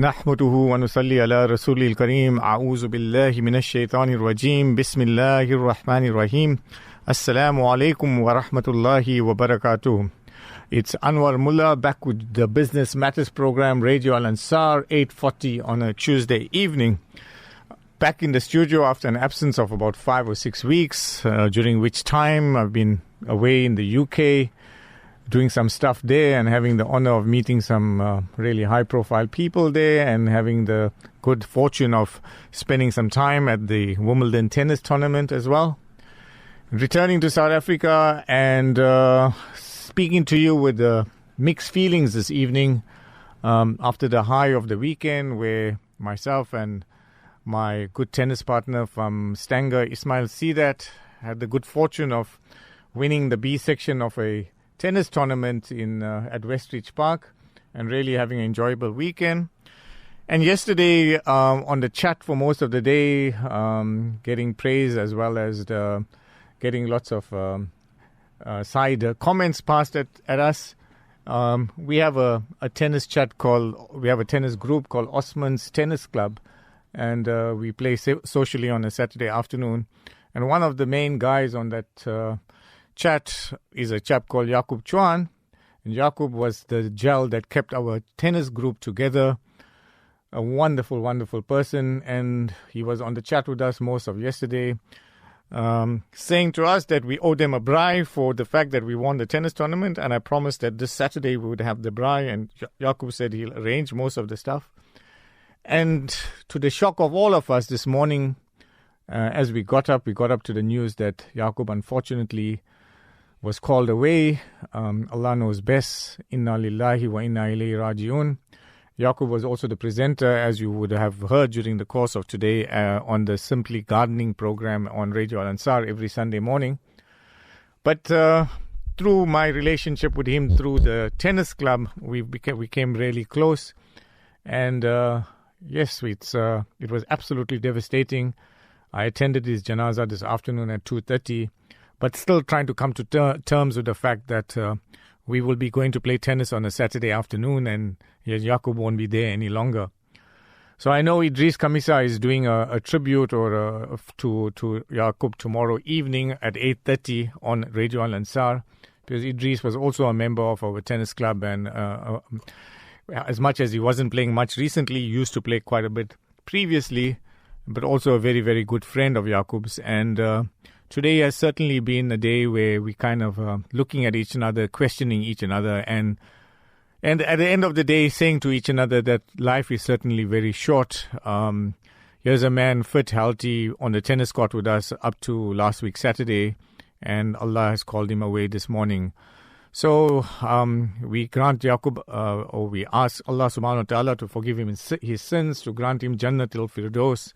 نحمده ونصلي على رسول الكريم أعوذ بالله من الشيطان الرجيم بسم الله الرحمن الرحيم Assalamu alaikum wa rahmatullahi wa barakatuh. It's Anwar Mullah back with the Business Matters program, Radio Al-Ansar, 8:40 on a Tuesday evening. Back in the studio after an absence of about 5 or 6 weeks, during which time I've been away in the UK, doing some stuff there and having the honor of meeting some really high-profile people there and having the good fortune of spending some time at the Wimbledon tennis tournament as well. Returning to South Africa and speaking to you with mixed feelings this evening after the high of the weekend where myself and my good tennis partner from Stanger, Ismail Sidat, had the good fortune of winning the B section of a tennis tournament at Westridge Park and really having an enjoyable weekend. And yesterday on the chat for most of the day, getting praise as well as getting lots of side comments passed at us. We have a tennis tennis group called Osman's Tennis Club, and we play socially on a Saturday afternoon. And one of the main guys on that chat is a chap called Yaqub Chouan, and Yaqub was the gel that kept our tennis group together. A wonderful, wonderful person, and he was on the chat with us most of yesterday, saying to us that we owe them a braai for the fact that we won the tennis tournament, and I promised that this Saturday we would have the braai, and Yaqub said he'll arrange most of the stuff. And to the shock of all of us this morning, as we got up to the news that Yaqub unfortunately was called away. Allah knows best. Inna lillahi wa inna ilayhi raji'un. Yaqub was also the presenter, as you would have heard during the course of today, on the Simply Gardening program on Radio Al-Ansar every Sunday morning. But through my relationship with him through the tennis club, we became really close. And yes, it was absolutely devastating. I attended his janazah this afternoon at 2:30. But still trying to come to terms with the fact that we will be going to play tennis on a Saturday afternoon and Yaqub won't be there any longer. So I know Idris Kamisa is doing a tribute to Yaqub tomorrow evening at 8:30 on Radio Al-Ansar, because Idris was also a member of our tennis club, and as much as he wasn't playing much recently, he used to play quite a bit previously, but also a very, very good friend of Yaqub's. And today has certainly been a day where we kind of looking at each other, questioning each other, and at the end of the day saying to each other that life is certainly very short. Here's a man fit, healthy, on the tennis court with us up to last week Saturday, and Allah has called him away this morning. So we grant Yaqub, or we ask Allah subhanahu wa ta'ala to forgive him his sins, to grant him Jannatul Firdaus.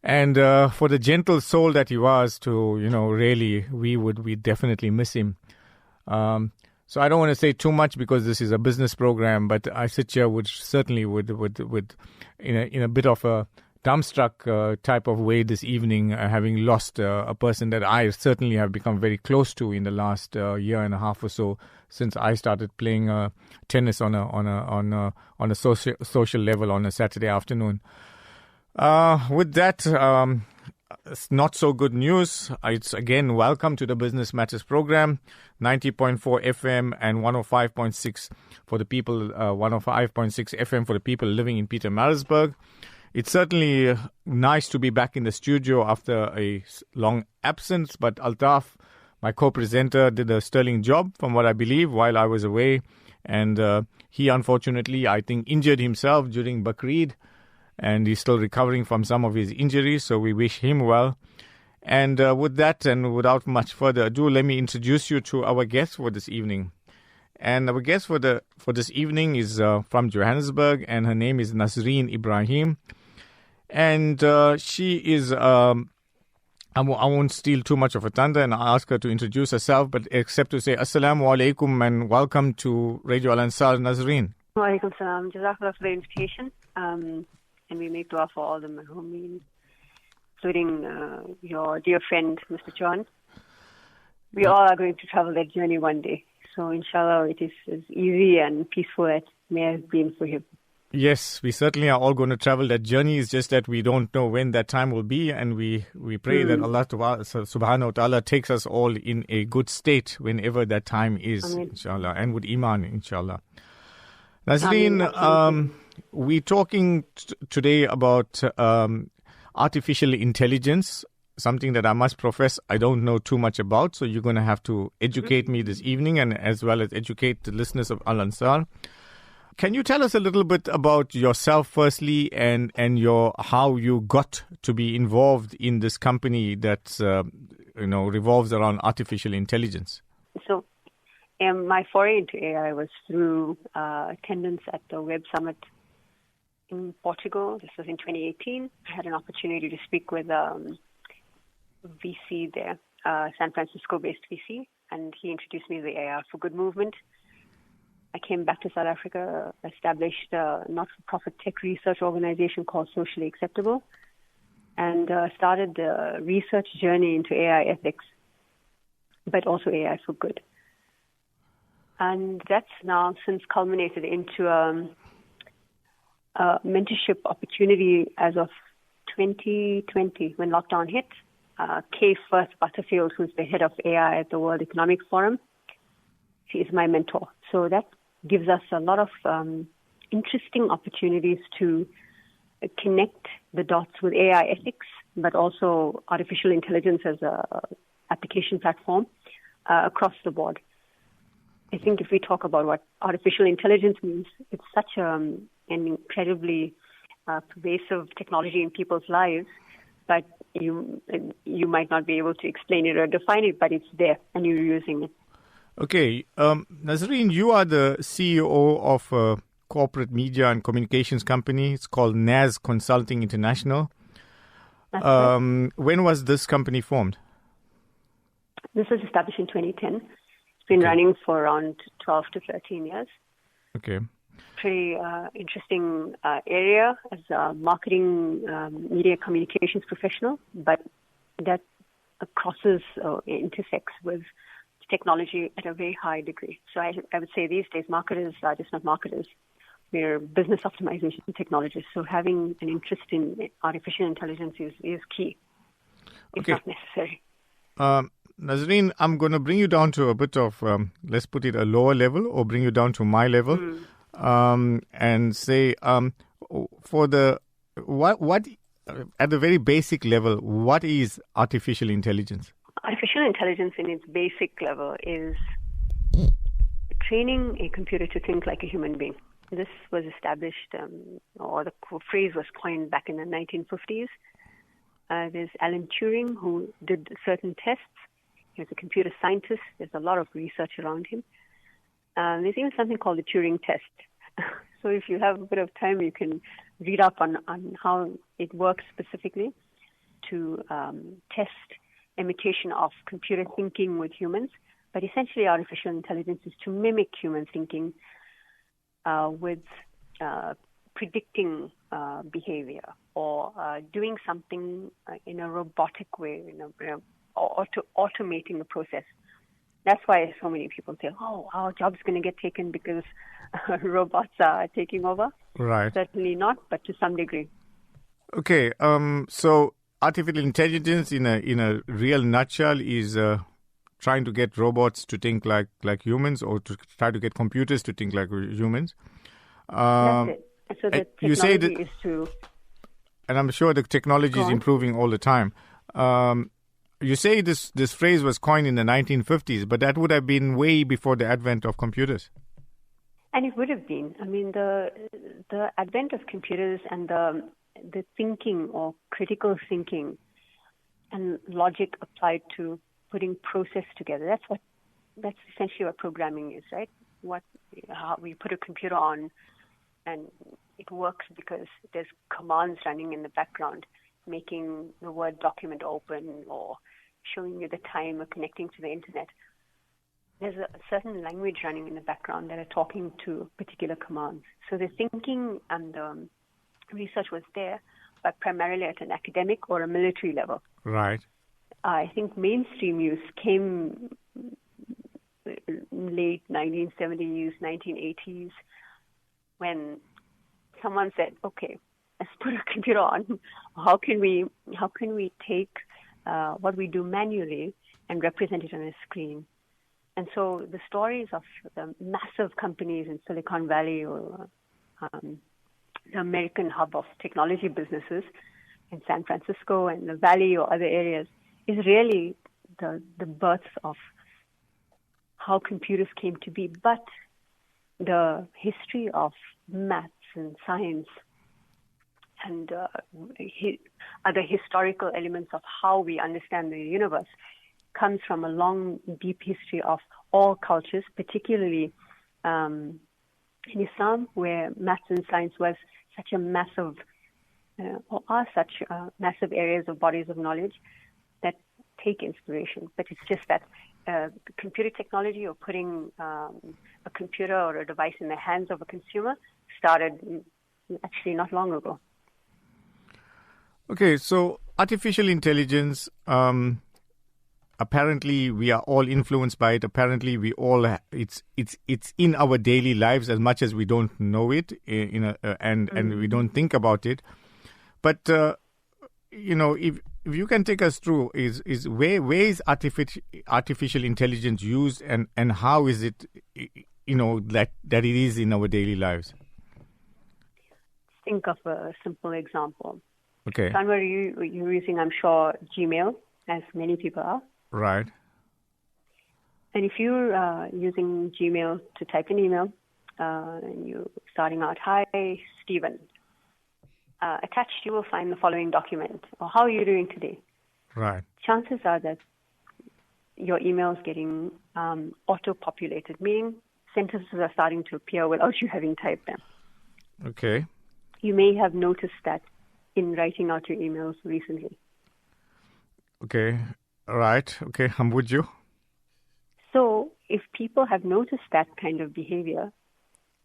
And for the gentle soul that he was, to, really, we definitely miss him. So I don't want to say too much because this is a business program, but I sit here certainly in a bit of a dumbstruck type of way this evening, having lost a person that I certainly have become very close to in the last year and a half or so, since I started playing tennis on a social level on a Saturday afternoon. With that, it's not so good news. It's again, welcome to the Business Matters program, 90.4 FM and 105.6 for the people, 105.6 FM for the people living in Pietermaritzburg. It's certainly nice to be back in the studio after a long absence, but Altaf, my co-presenter, did a sterling job from what I believe while I was away. And he unfortunately, I think, injured himself during Bakrid. And he's still recovering from some of his injuries, so we wish him well. And with that, and without much further ado, let me introduce you to our guest for this evening. And our guest for this evening is from Johannesburg, and her name is Nazareen Ebrahim. And she is, I won't steal too much of her thunder and ask her to introduce herself, but except to say Assalamu alaikum and welcome to Radio Al-Ansar, Nazareen. Wa alaikum salam. Jazakallah for the invitation. And we make dua for all the Mahumeen, including your dear friend, Mr. John. We all are going to travel that journey one day. So inshallah, it is as easy and peaceful as may have been for him. Yes, we certainly are all going to travel that journey. It's just that we don't know when that time will be, and we pray that Allah subhanahu wa ta'ala takes us all in a good state whenever that time is, inshallah, and with iman, inshallah. Nazareen, we're talking today about artificial intelligence, something that I must profess I don't know too much about, so you're going to have to educate me this evening, and as well as educate the listeners of Al Ansar. Can you tell us a little bit about yourself firstly, and your how you got to be involved in this company that revolves around artificial intelligence? So, my foray into AI was through attendance at the Web Summit in Portugal. This was in 2018. I had an opportunity to speak with VC there, San Francisco-based VC, and he introduced me to the AI for Good movement. I came back to South Africa, established a not-for-profit tech research organization called Socially Acceptable, and started the research journey into AI ethics, but also AI for good. And that's now since culminated into a mentorship opportunity as of 2020 when lockdown hit. Kay Firth Butterfield, who's the head of AI at the World Economic Forum, she is my mentor. So that gives us a lot of interesting opportunities to connect the dots with AI ethics, but also artificial intelligence as a application platform across the board. I think if we talk about what artificial intelligence means, it's such an incredibly pervasive technology in people's lives, but you might not be able to explain it or define it, but it's there and you're using it. Okay, Nazareen, you are the CEO of a corporate media and communications company. It's called Naz Consulting International. That's right. When was this company formed? This was established in 2010. It's been running for around 12 to 13 years. Okay. Pretty interesting area as a marketing, media communications professional, but that crosses or intersects with technology at a very high degree. So I would say these days marketers are just not marketers. We're business optimization technologists. So having an interest in artificial intelligence is key. It's not necessary. Nazareen, I'm going to bring you down to a bit of, let's put it a lower level, or bring you down to my level, and say, for the what at the very basic level, what is artificial intelligence? Artificial intelligence in its basic level is training a computer to think like a human being. This was established, or the phrase was coined back in the 1950s. There's Alan Turing, who did certain tests. He was a computer scientist. There's a lot of research around him. There's even something called the Turing test. So if you have a bit of time, you can read up on how it works specifically to test imitation of computer thinking with humans. But essentially, artificial intelligence is to mimic human thinking with predicting behavior or doing something in a robotic way, or to automating the process. That's why so many people say, "Oh, our job's going to get taken because robots are taking over." Right. Certainly not, but to some degree. Okay. So artificial intelligence, in a real nutshell, is trying to get robots to think like humans, or to try to get computers to think like humans. That's it. So the technology is to... And I'm sure the technology is improving all the time. You say this phrase was coined in the 1950s, but that would have been way before the advent of computers. And it would have been. I mean, the advent of computers and the thinking or critical thinking and logic applied to putting process together. That's essentially what programming is, right? How we put a computer on and it works because there's commands running in the background, making the Word document open or showing you the time or connecting to the internet. There's a certain language running in the background that are talking to particular commands. So the thinking and the research was there, but primarily at an academic or a military level. Right. I think mainstream use came late 1970s, 1980s, when someone said, okay, let's put a computer on. How can we take what we do manually and represent it on a screen? And so the stories of the massive companies in Silicon Valley or the American hub of technology businesses in San Francisco and the Valley or other areas is really the birth of how computers came to be. But the history of maths and science and other historical elements of how we understand the universe comes from a long, deep history of all cultures, particularly in Islam, where maths and science was such a massive, or are such massive areas of bodies of knowledge that take inspiration. But it's just that computer technology or putting a computer or a device in the hands of a consumer started actually not long ago. Okay, so artificial intelligence, apparently we are all influenced by it. Apparently we all, it's in our daily lives as much as we don't know it, and we don't think about it. But, if you can take us through, is where is artificial intelligence used and how is it, that it is in our daily lives? Think of a simple example. Okay. Sanwar, you're using, I'm sure, Gmail, as many people are. Right. And if you're using Gmail to type an email, and you're starting out, hi, Stephen. Attached, you will find the following document, or how are you doing today? Right. Chances are that your email is getting auto-populated, meaning sentences are starting to appear without you having typed them. Okay. You may have noticed that in writing out your emails recently. Okay. All right. Okay. I'm with you. So if people have noticed that kind of behavior,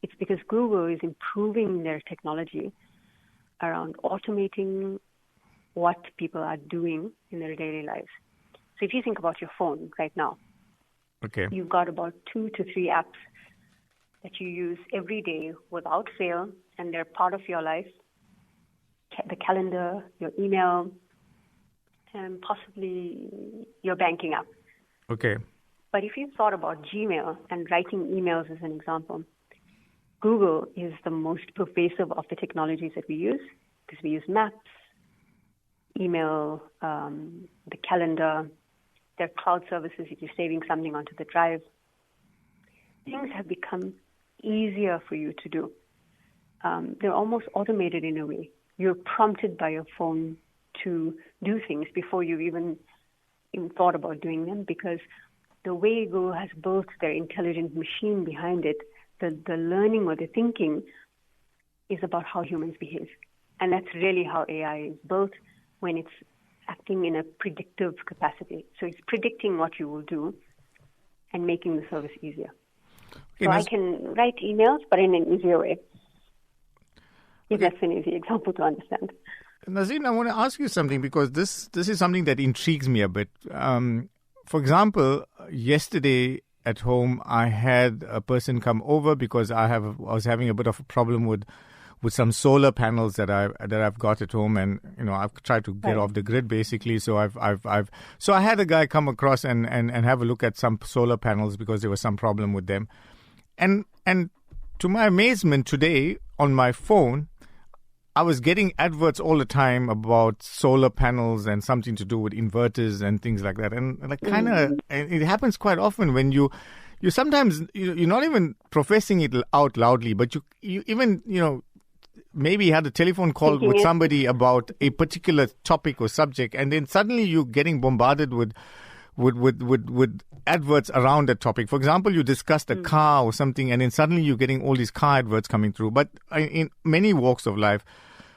it's because Google is improving their technology around automating what people are doing in their daily lives. So if you think about your phone right now, okay, you've got about 2 to 3 apps that you use every day without fail, and they're part of your life. The calendar, your email, and possibly your banking app. Okay. But if you thought about Gmail and writing emails as an example, Google is the most pervasive of the technologies that we use because we use maps, email, the calendar, there are cloud services if you're saving something onto the drive. Things have become easier for you to do. They're almost automated in a way. You're prompted by your phone to do things before you've even thought about doing them, because the way Google has built their intelligent machine behind it, the learning or the thinking is about how humans behave. And that's really how AI is built when it's acting in a predictive capacity. So it's predicting what you will do and making the service easier. So I can write emails, but in an easier way. If that's an easy example to understand. Nazareen, I want to ask you something, because this is something that intrigues me a bit. For example, yesterday at home, I had a person come over because I was having a bit of a problem with some solar panels that I've got at home, and I've tried to get off the grid basically. So so I had a guy come across and have a look at some solar panels because there was some problem with them, and to my amazement today on my phone, I was getting adverts all the time about solar panels and something to do with inverters and things like that. And it happens quite often when you sometimes, you're not even professing it out loudly, but you even, maybe had a telephone call with somebody about a particular topic or subject, and then suddenly you're getting bombarded with adverts around that topic. For example, you discussed a car or something, and then suddenly you're getting all these car adverts coming through, but in many walks of life.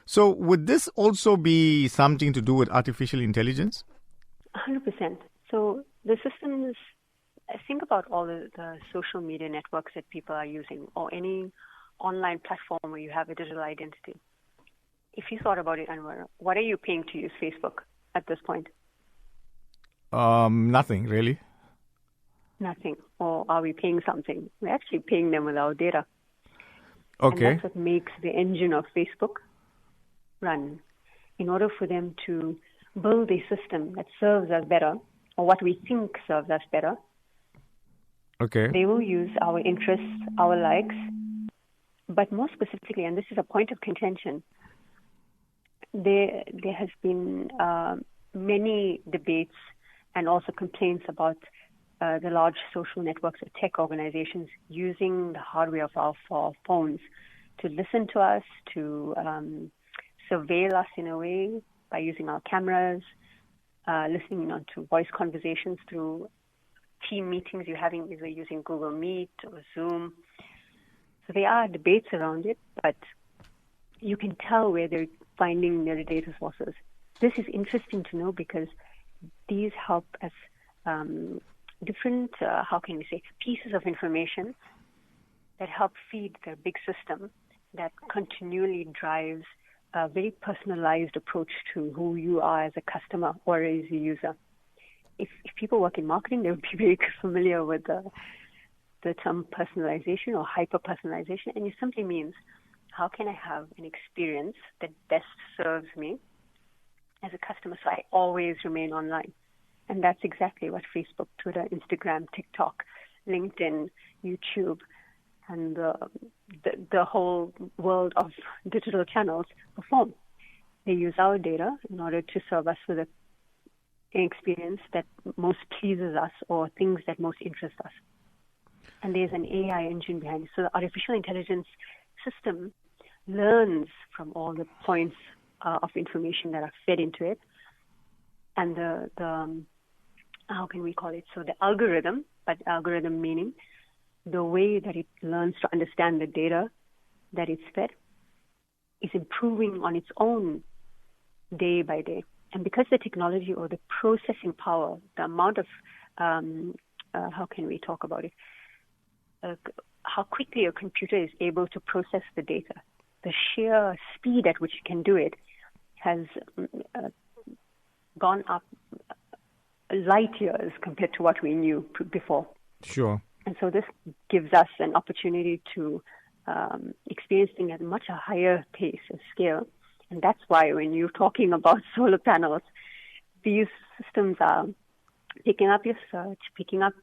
So would this also be something to do with artificial intelligence? 100%. So the systems, think about all the social media networks that people are using, or any online platform where you have a digital identity. If you thought about it, Anwar, what are you paying to use Facebook at this point? Nothing, really. Nothing. Or are we paying something? We're actually paying them with our data. Okay. And that's what makes the engine of Facebook run. In order for them to build a system that serves us better, or what we think serves us better, Okay. they will use our interests, our likes, but more specifically, and this is a point of contention, there has been many debates and also complaints about the large social networks or tech organizations using the hardware of our phones to listen to us, to surveil us in a way by using our cameras, listening to voice conversations through team meetings you're having, either using Google Meet or Zoom. So there are debates around it, but you can tell where they're finding their data sources. This is interesting to know because these help as different, pieces of information that help feed the big system that continually drives a very personalized approach to who you are as a customer or as a user. If people work in marketing, they would be very familiar with the term personalization or hyper-personalization, and it simply means how can I have an experience that best serves me as a customer so I always remain online. And that's exactly what Facebook, Twitter, Instagram, TikTok, LinkedIn, YouTube, and the whole world of digital channels perform. They use our data in order to serve us with an experience that most pleases us or things that most interest us. And there's an AI engine behind it. So the artificial intelligence system learns from all the points of information that are fed into it. And the how can we call it? So the algorithm, but algorithm meaning the way that it learns to understand the data that it's fed is improving on its own day by day. And because the technology or the processing power, the amount of, how can we talk about it? How quickly a computer is able to process the data, the sheer speed at which it can do it has gone up light years compared to what we knew before. Sure. And so this gives us an opportunity to experience things at much a higher pace and scale. And that's why when you're talking about solar panels, these systems are picking up your search, picking up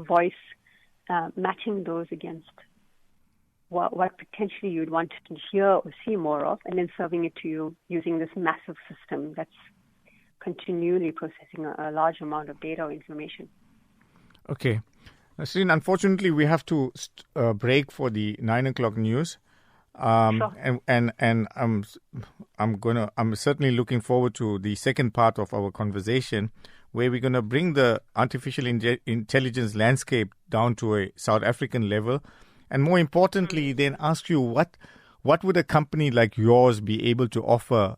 voice, matching those against what potentially you'd want to hear or see more of, and then serving it to you using this massive system that's continually processing a large amount of data or information. Okay. Nazareen, unfortunately, we have to break for the 9 o'clock news. Sure. And I'm certainly looking forward to the second part of our conversation, where we're going to bring the artificial intelligence landscape down to a South African level, and more importantly, then ask you what would a company like yours be able to offer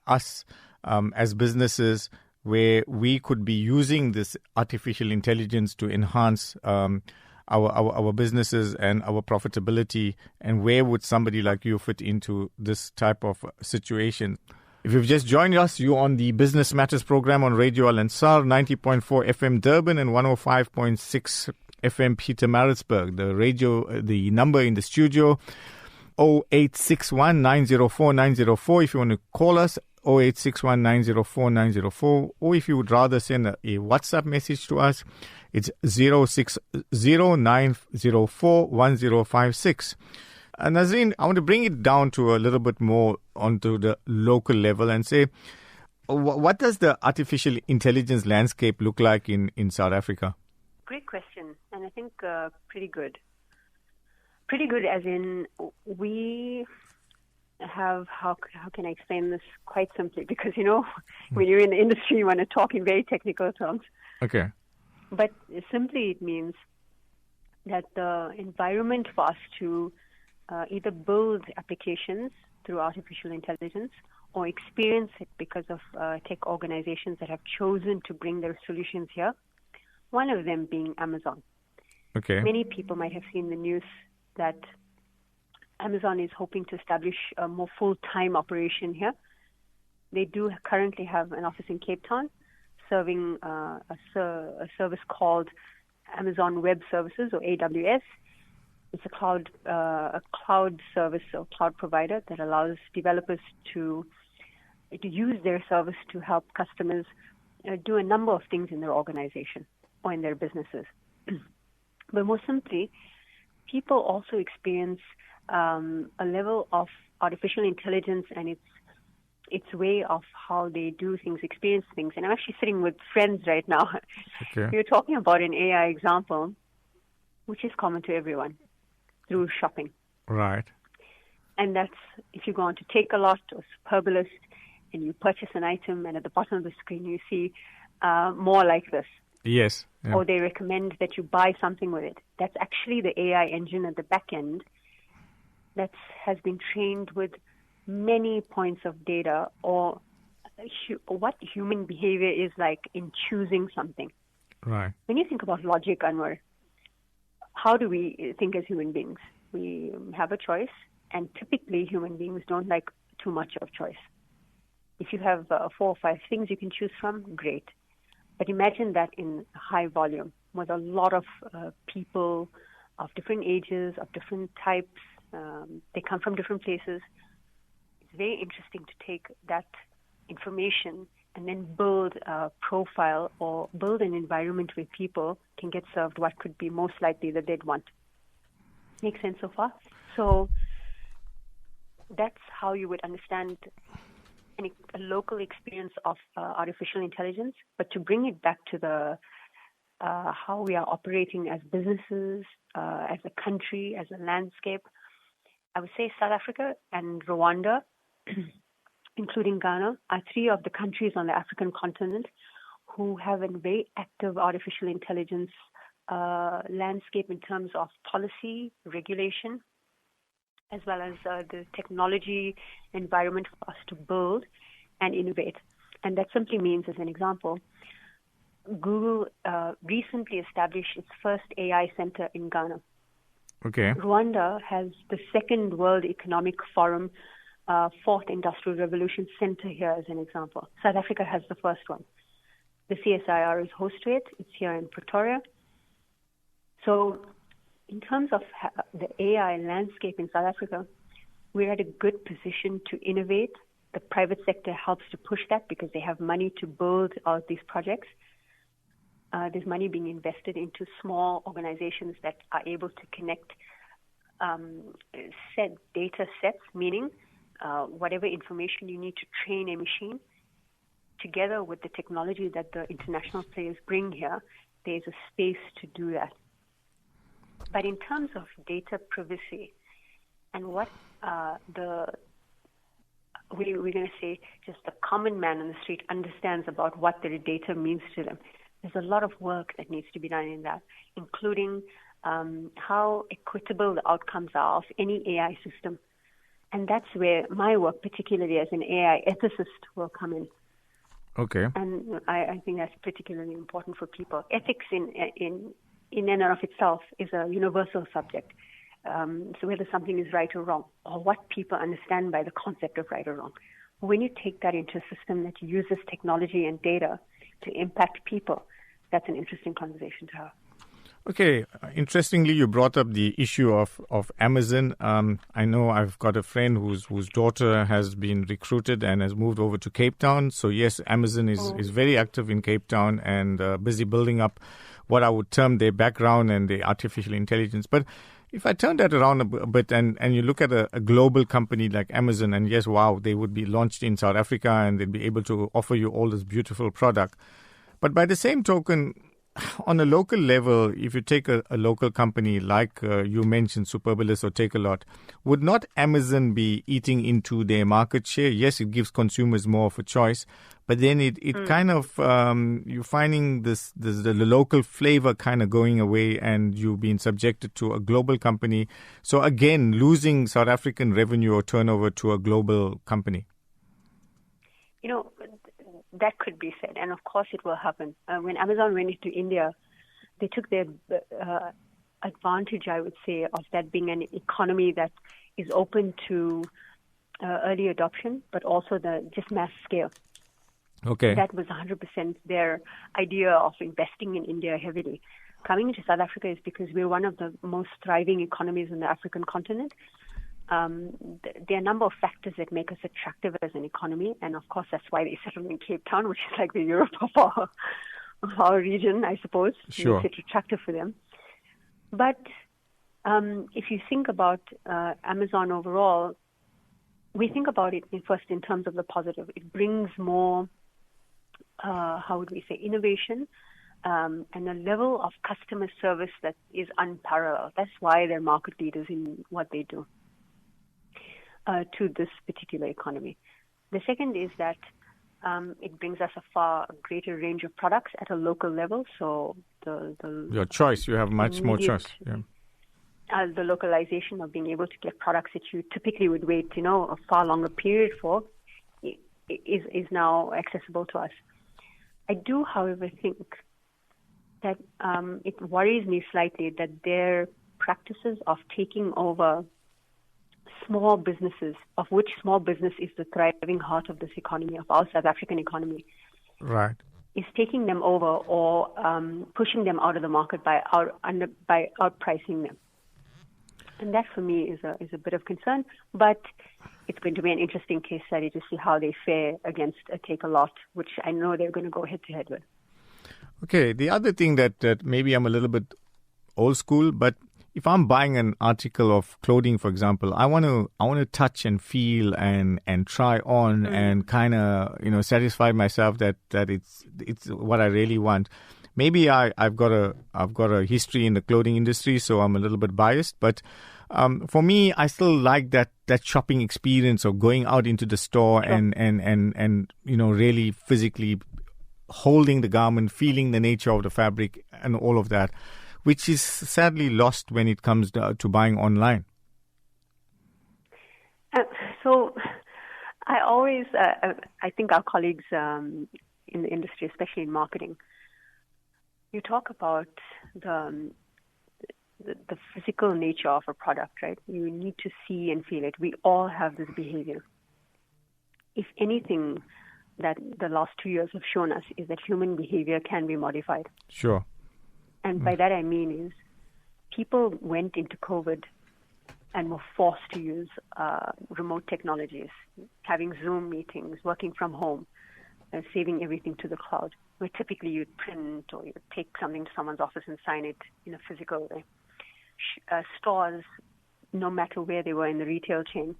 us as businesses, where we could be using this artificial intelligence to enhance our businesses and our profitability, and where would somebody like you fit into this type of situation? If you've just joined us, you're on the Business Matters program on Radio Al Ansar, 90.4 FM Durban and 105.6 FM Pietermaritzburg. The number in the studio, 0861 904 904. If you want to call us, 0861 904 904, or if you would rather send a WhatsApp message to us, it's 060 904 1056. Nazareen, I want to bring it down to a little bit more onto the local level and say, what does the artificial intelligence landscape look like in South Africa? Great question, and I think pretty good. Pretty good as in we have, how can I explain this quite simply? Because, when you're in the industry, you want to talk in very technical terms. Okay. But simply it means that the environment for us to either build applications through artificial intelligence or experience it because of tech organizations that have chosen to bring their solutions here, one of them being Amazon. Okay. Many people might have seen the news that Amazon is hoping to establish a more full-time operation here. They do currently have an office in Cape Town, serving a service called Amazon Web Services, or AWS. It's a cloud service or cloud provider that allows developers to use their service to help customers do a number of things in their organization or in their businesses. But more simply, people also experience a level of artificial intelligence and its way of how they do things, experience things. And I'm actually sitting with friends right now. Okay. We're talking about an AI example, which is common to everyone through shopping. Right. And that's if you go on to Takealot or Superbalist and you purchase an item, and at the bottom of the screen you see more like this. Yes. Yeah. Or they recommend that you buy something with it. That's actually the AI engine at the back end that has been trained with many points of data or what human behavior is like in choosing something. Right. When you think about logic, Anwar, how do we think as human beings? We have a choice, and typically human beings don't like too much of choice. If you have 4 or 5 things you can choose from, great. But imagine that in high volume with a lot of people of different ages, of different types. They come from different places. It's very interesting to take that information and then build a profile or build an environment where people can get served what could be most likely that they'd want. Make sense so far? So that's how you would understand a local experience of artificial intelligence. But to bring it back to the how we are operating as businesses, as a country, as a landscape, I would say South Africa and Rwanda, including Ghana, are 3 of the countries on the African continent who have a very active artificial intelligence landscape in terms of policy, regulation, as well as the technology environment for us to build and innovate. And that simply means, as an example, Google recently established its first AI center in Ghana. Okay. Rwanda has the second World Economic Forum, Fourth Industrial Revolution Center here as an example. South Africa has the first one. The CSIR is host to it. It's here in Pretoria. So in terms of the AI landscape in South Africa, we're at a good position to innovate. The private sector helps to push that because they have money to build out these projects. There's money being invested into small organizations that are able to connect set data sets, meaning whatever information you need to train a machine, together with the technology that the international players bring here, there's a space to do that. But in terms of data privacy and what we're going to say just the common man on the street understands about what their data means to them, there's a lot of work that needs to be done in that, including how equitable the outcomes are of any AI system. And that's where my work, particularly as an AI ethicist, will come in. Okay. And I think that's particularly important for people. Ethics in and of itself is a universal subject. So whether something is right or wrong, or what people understand by the concept of right or wrong. When you take that into a system that uses technology and data to impact people, that's an interesting conversation to have. Okay. Interestingly, you brought up the issue of Amazon. I know I've got a friend whose daughter has been recruited and has moved over to Cape Town. So yes, Amazon is very active in Cape Town and busy building up what I would term their background and their artificial intelligence. But if I turn that around a bit and you look at a global company like Amazon, and yes, wow, they would be launched in South Africa and they'd be able to offer you all this beautiful product. But by the same token, on a local level, if you take a local company like you mentioned, Superbalist or Takealot, would not Amazon be eating into their market share? Yes, it gives consumers more of a choice, but then it kind of, you're finding the local flavor kind of going away and you being subjected to a global company. So again, losing South African revenue or turnover to a global company. You know, that could be said, and of course it will happen. When Amazon went into India, they took their advantage, I would say, of that being an economy that is open to early adoption, but also the just mass scale. Okay. That was 100% their idea of investing in India heavily. coming into South Africa is because we're one of the most thriving economies in the African continent. There are a number of factors that make us attractive as an economy, and of course that's why they settled in Cape Town, which is like the Europe of our region, I suppose. Sure. Makes it attractive for them. But if you think about Amazon overall, we think about it first in terms of the positive. It brings more, innovation and a level of customer service that is unparalleled. That's why they're market leaders in what they do to this particular economy. The second is that it brings us a far greater range of products at a local level. So your choice, you have much more choice. Yeah. The localization of being able to get products that you typically would wait, a far longer period for, is now accessible to us. I do, however, think that it worries me slightly that their practices of taking over small businesses, of which small business is the thriving heart of this economy, of our South African economy, right, is taking them over or pushing them out of the market by outpricing them. And that, for me, is a bit of concern. But it's going to be an interesting case study to see how they fare against a Take-A-Lot, which I know they're going to go head-to-head with. Okay, the other thing that maybe I'm a little bit old school, but if I'm buying an article of clothing, for example, I want to touch and feel and try on and kind of satisfy myself that it's what I really want. Maybe I've got a history in the clothing industry, so I'm a little bit biased. But for me, I still like that shopping experience of going out into the store and really physically holding the garment, feeling the nature of the fabric and all of that, which is sadly lost when it comes to buying online. So I always, I think our colleagues in the industry, especially in marketing, you talk about the physical nature of a product, right? You need to see and feel it. We all have this behavior. If anything that the last 2 years have shown us is that human behavior can be modified. Sure. And by that I mean is people went into COVID and were forced to use remote technologies, having Zoom meetings, working from home, saving everything to the cloud, where typically you'd print or you'd take something to someone's office and sign it in a physical way. Stores, no matter where they were in the retail chain,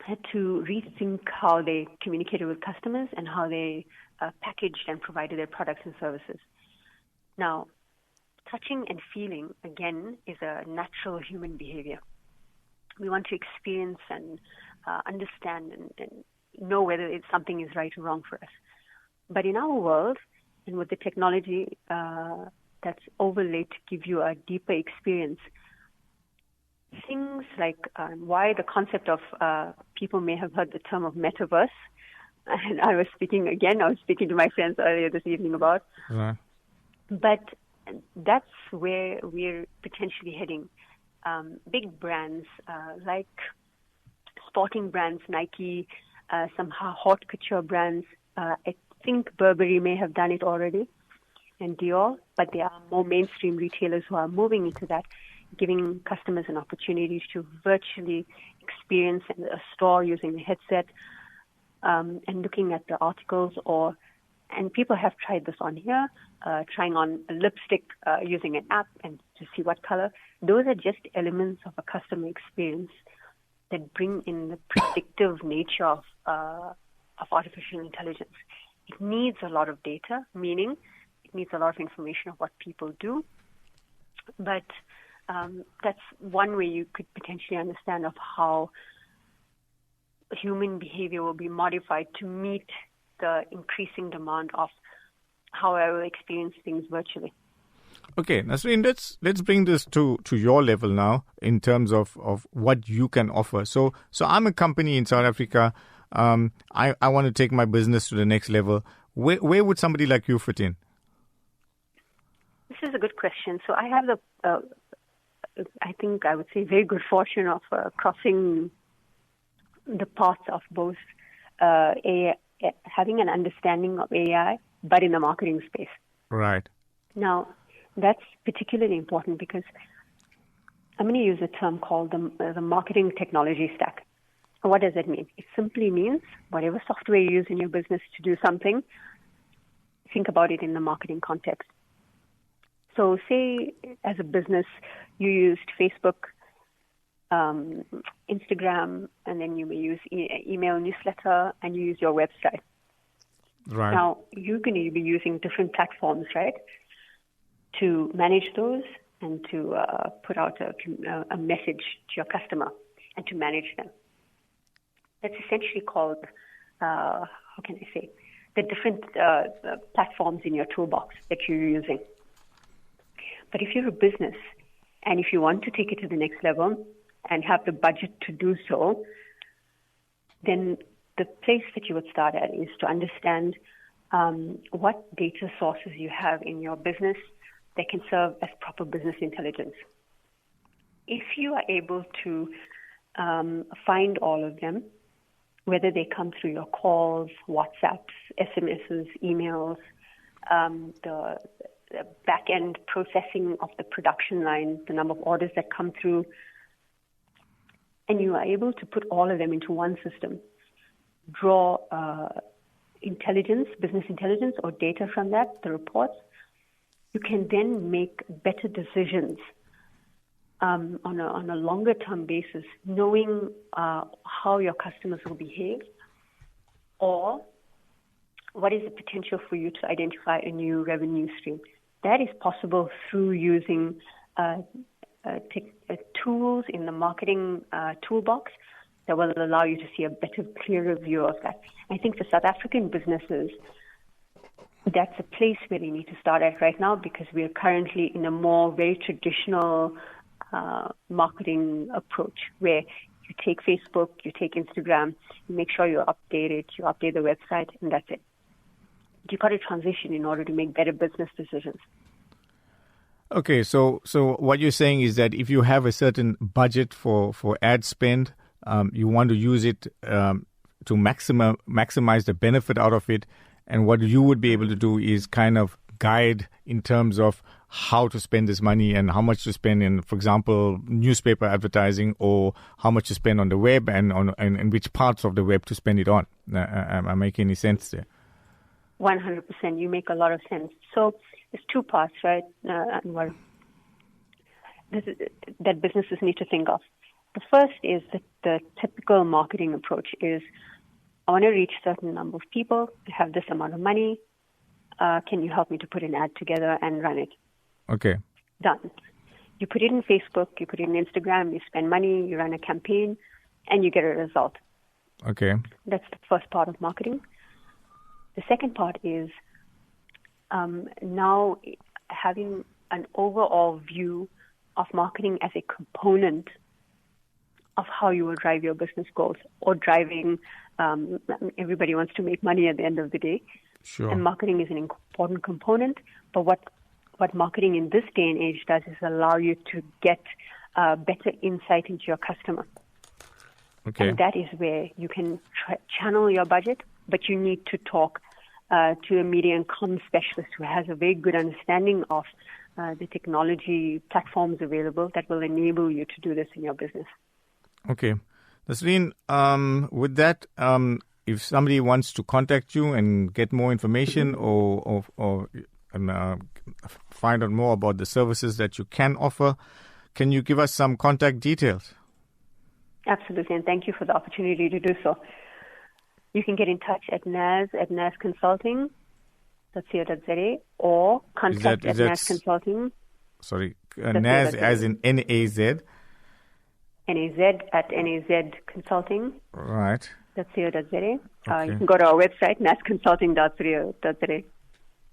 had to rethink how they communicated with customers and how they packaged and provided their products and services. Now, touching and feeling, again, is a natural human behavior. We want to experience and understand and know whether something is right or wrong for us. But in our world, and with the technology that's overlaid to give you a deeper experience, things like why the concept of people may have heard the term of metaverse, and I was speaking to my friends earlier this evening about. Right. But that's where we're potentially heading. Big brands like sporting brands, Nike, some haute couture brands. I think Burberry may have done it already, and Dior, but there are more mainstream retailers who are moving into that, giving customers an opportunity to virtually experience a store using a headset and looking at the articles. And people have tried this on here, trying on a lipstick using an app and to see what color. Those are just elements of a customer experience that bring in the predictive nature of artificial intelligence. It needs a lot of data, meaning it needs a lot of information of what people do. But that's one way you could potentially understand of how human behavior will be modified to meet the increasing demand of how I will experience things virtually. Okay, Nazareen, let's bring this to your level now in terms of what you can offer. So I'm a company in South Africa. I want to take my business to the next level. Where would somebody like you fit in? This is a good question. So I have I think I would say very good fortune of crossing the paths of both AI, having an understanding of AI, but in the marketing space. Right. Now, That's particularly important because I'm going to use a term called the marketing technology stack. What does that mean? It simply means whatever software you use in your business to do something, think about it in the marketing context. So say as a business, you used Facebook, Instagram, and then you may use email newsletter, and you use your website. Right. Now, you're going to be using different platforms, right, to manage those and to put out a message to your customer and to manage them. That's essentially called, how can I say, the different platforms in your toolbox that you're using. But if you're a business and if you want to take it to the next level and have the budget to do so, then the place that you would start at is to understand what data sources you have in your business that can serve as proper business intelligence. If you are able to find all of them, whether they come through your calls, WhatsApps, SMSs, emails, the back-end processing of the production line, the number of orders that come through, and you are able to put all of them into one system, draw intelligence, business intelligence or data from that, the reports, you can then make better decisions on a longer term basis, knowing how your customers will behave, or what is the potential for you to identify a new revenue stream. That is possible through using tools in the marketing toolbox that will allow you to see a better, clearer view of that. I think for South African businesses, that's a place where they need to start at right now, because we are currently in a more very traditional marketing approach where you take Facebook, you take Instagram, you make sure you update it, you update the website, and that's it. You've got to transition in order to make better business decisions. Okay, so what you're saying is that if you have a certain budget for ad spend, you want to use it to maximize the benefit out of it, and what you would be able to do is kind of guide in terms of how to spend this money and how much to spend in, for example, newspaper advertising, or how much to spend on the web and which parts of the web to spend it on. Am I making any sense there? 100%. You make a lot of sense. So there's two parts, right, Anwar, that businesses need to think of. The first is that the typical marketing approach is, I want to reach a certain number of people, I have this amount of money, can you help me to put an ad together and run it? Okay. Done. You put it in Facebook, you put it in Instagram, you spend money, you run a campaign, and you get a result. Okay. That's the first part of marketing. The second part is now having an overall view of marketing as a component of how you will drive your business goals, or driving, everybody wants to make money at the end of the day. Sure. And marketing is an important component, but what marketing in this day and age does is allow you to get better insight into your customer. Okay. And that is where you can channel your budget, but you need to talk to a media and comms specialist who has a very good understanding of the technology platforms available that will enable you to do this in your business. Okay. Nazareen, with that, if somebody wants to contact you and get more information or find out more about the services that you can offer, can you give us some contact details? Absolutely, and thank you for the opportunity to do so. You can get in touch at nazconsulting.co.za or contact at nazconsulting. Sorry, Naz as in N-A-Z. N-A-Z at nazconsulting. Right. .co.za. Okay. You can go to our website, nazconsulting.co.za.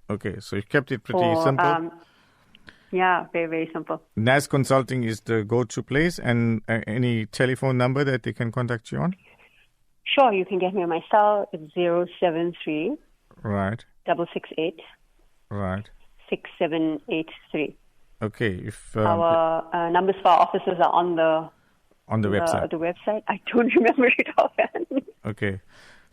Okay, so you kept it pretty simple. Yeah, very, very simple. Naz Consulting is the go-to place, and any telephone number that they can contact you on? Sure, you can get me on my cell. It's 073 Right. 668 Right. 6783. Okay. If our numbers for our offices are on the website. The website. I don't remember it offhand. Okay.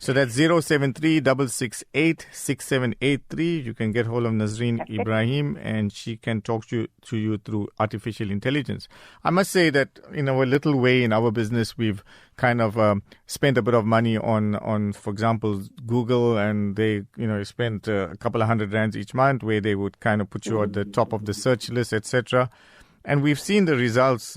So that's 073-668-6783. You can get hold of Nazareen Ebrahim, and she can talk to you through artificial intelligence. I must say that in our little way in our business, we've kind of spent a bit of money on, for example, Google, and they, spent a couple of $100 each month, where they would kind of put you at the top of the search list, etc. And we've seen the results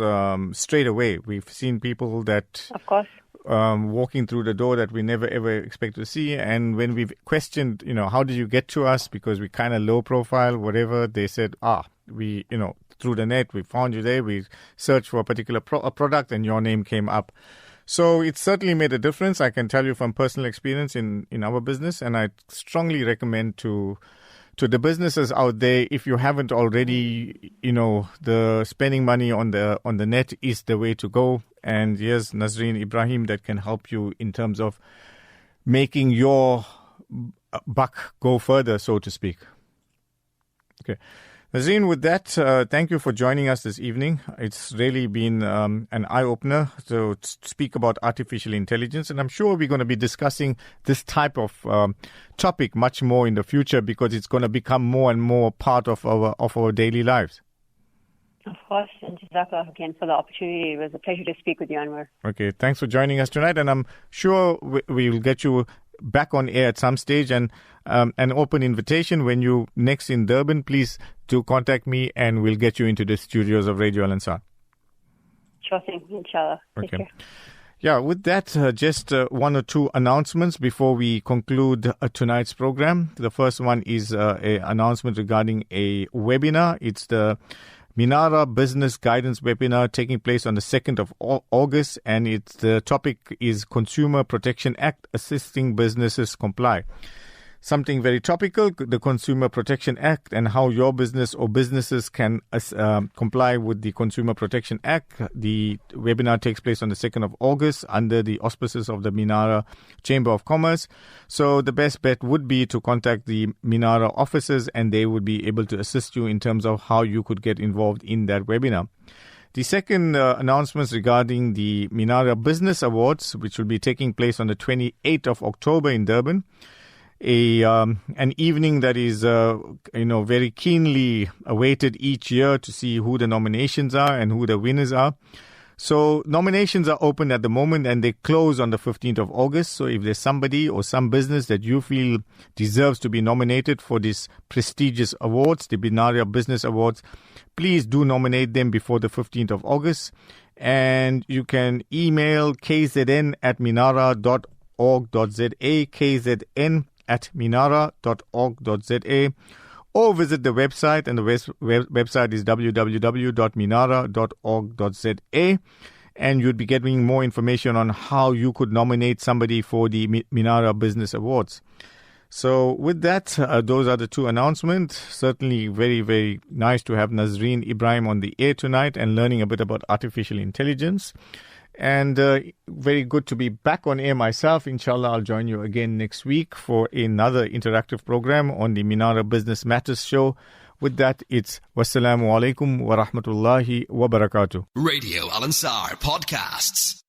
straight away. We've seen people that, of course, walking through the door that we never ever expect to see. And when we've questioned, how did you get to us? Because we kind of low profile, whatever, they said, we, through the net, we found you there. We searched for a particular product and your name came up. So it certainly made a difference. I can tell you from personal experience in our business. And I strongly recommend to the businesses out there, if you haven't already, the spending money on the net is the way to go. And here's Nazareen Ebrahim that can help you in terms of making your buck go further, so to speak. Okay. Nazareen, with that, thank you for joining us this evening. It's really been an eye-opener to speak about artificial intelligence, and I'm sure we're going to be discussing this type of topic much more in the future, because it's going to become more and more part of our daily lives. Of course, and Jazakallah again for the opportunity. It was a pleasure to speak with you, Anwar. Okay, thanks for joining us tonight, and I'm sure we will get you back on air at some stage, and an open invitation when you next in Durban, please do contact me and we'll get you into the studios of Radio Al Ansar. Sure thing, inshallah. Take care. Yeah, with that, just one or two announcements before we conclude tonight's program. The first one is an announcement regarding a webinar. It's the Minara Business Guidance Webinar taking place on the 2nd of August, and the topic is Consumer Protection Act, Assisting Businesses Comply. Something very topical, the Consumer Protection Act, and how your business or businesses can comply with the Consumer Protection Act. The webinar takes place on the 2nd of August under the auspices of the Minara Chamber of Commerce. So the best bet would be to contact the Minara offices, and they would be able to assist you in terms of how you could get involved in that webinar. The second announcement regarding the Minara Business Awards, which will be taking place on the 28th of October in Durban. An evening that is, very keenly awaited each year to see who the nominations are and who the winners are. So nominations are open at the moment and they close on the 15th of August. So if there's somebody or some business that you feel deserves to be nominated for these prestigious awards, the Minara Business Awards, please do nominate them before the 15th of August. And you can email kzn@minara.org.za, kzn@minara.org.za, or visit the website, and the website is www.minara.org.za, and you'd be getting more information on how you could nominate somebody for the Minara Business Awards. So with that, those are the two announcements. Certainly very, very nice to have Nazareen Ebrahim on the air tonight and learning a bit about artificial intelligence. And very good to be back on air myself. Inshallah, I'll join you again next week for another interactive program on the Minara Business Matters show. With that, it's wassalamu alaikum wa rahmatullahi wa barakatuh. Radio Al Ansar podcasts.